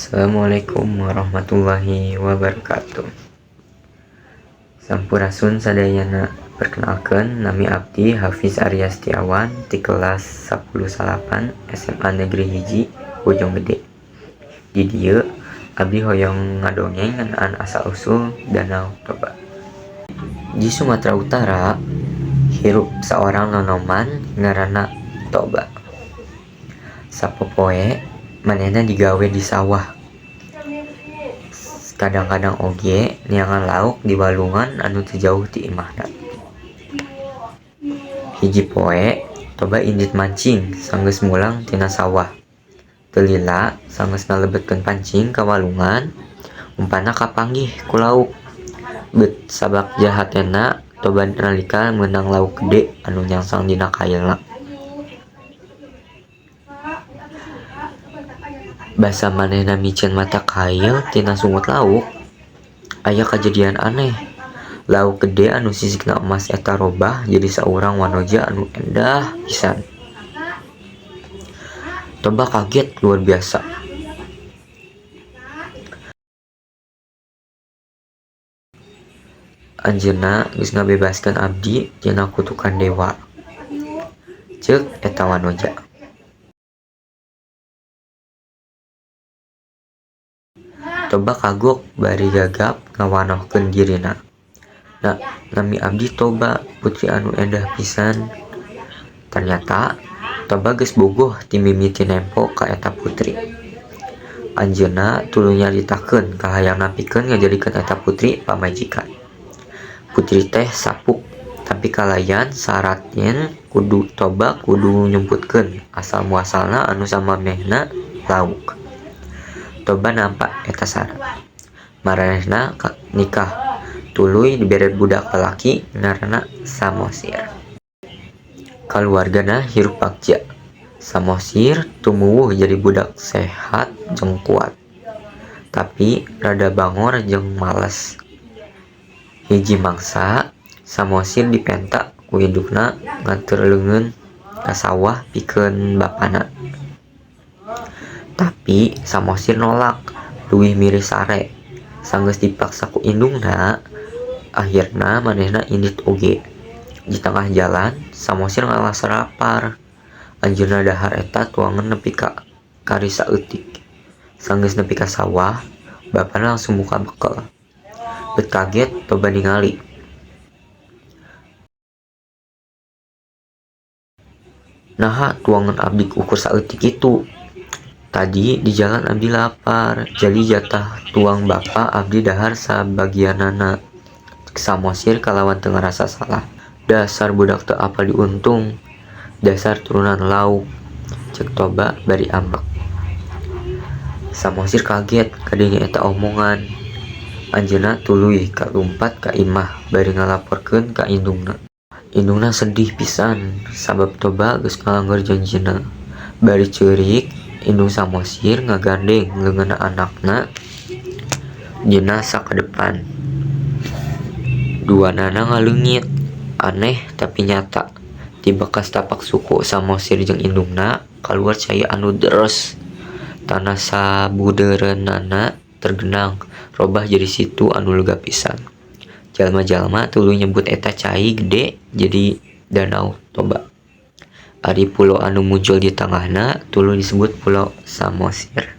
Assalamualaikum warahmatullahi wabarakatuh. Sampurasun sadayana, perkenalkan nami abdi Hafiz Arya Setiawan di kelas 10 SMA Negeri Hiji Bojonggede. Di dieu abdi hoyong ngadongeng ngenaan asal usul Danau Toba. Di Sumatera Utara hirup seorang nonoman ngaranna Toba. Sapopoe manehna digawe di sawah. Kadang-kadang oge niangan lauk di walungan anu teu jauh ti imahna. Hiji poe Toba indit mancing sanggeus mulang tina sawah. Teu lila sanggeus ngalebetkeun pancing ka walungan, umpana kapanggih ku lauk. Beut sabab jahatena Toba nalika meunang lauk gede anu nyangsang dina kailna. Basa manehna micen mata kail tina sungut lauk, aya kajadian aneh. Lauk gede anu sisikna emas eta robah jadi saurang wanoja anu endah pisan. Toba kaget luar biasa. Anjeunna geus ngabebaskeun abdi tina kutukan dewa, ceuk eta wanoja. Toba kagok bari gagap ngawanohkeun dirina. Nah, nami abdi Toba, putri anu endah pisan. Ternyata Toba geus bogoh ti mimiti nempo ka eta putri. Anjeunna tuluy nyaritakeun kahayangna pikeun ngajadikeun eta putri pamajikan. Putri teh sapuk, tapi kalayan syaratnya Toba kudu nyumputkeun asal muasalna anu samamehna lauk. Toba nampak eta syarat. Maranehna nikah, tuluy dibere budak lalaki ngaranna Samosir. Kaluargana hirup bagja. Samosir tumuwuh jadi budak sehat jeung kuat, tapi rada bangor jeung males. Hiji mangsa Samosir dipenta ku indukna nganter leungeun ka sawah pikeun bapana. Tapi Samosir nolak, leuwih milih sare. Sanggeus dipaksa ku indungna, akhirna manehna indit oge. Di tengah jalan Samosir ngalasa lapar. Anjeunna dahar eta tuangan nepi ka kari saeutik. Sanggeus nepi ka sawah, bapana langsung buka bekel. Beut kaget Toba ningali. Naha tuangan abdi ukur saeutik kitu. Tadi di jalan abdi lapar, jadi jatah tuang bapa abdi dahar sabagianana. Samosir kalawan teu ngarasa salah. Dasar budak teu apal diuntung, dasar turunan lauk, cek Toba bari ambek. Samosir kaget kadinya eta omongan. Anjeunna tuluy kalumpat ka imah bari ngalaporkeun ka indungna. Indungna sedih pisan sabab Toba geus ngalanggar janjina. Bari ceurik indung Samosir ngagandeng leungeunna anakna dina sakadepan. Duanana ngaleungit, aneh tapi nyata. Ti bekas tapak suku Samosir jeung indungna kaluar cahaya anu deres. Tanah sabudeureunana tergenang, robah jadi situ anu lega pisan. Jalma-jalma tuluy nyebut eta cai gede jadi Danau Toba. Ari pulo anu muncul di tengahna tuluy disebut Pulau Samosir.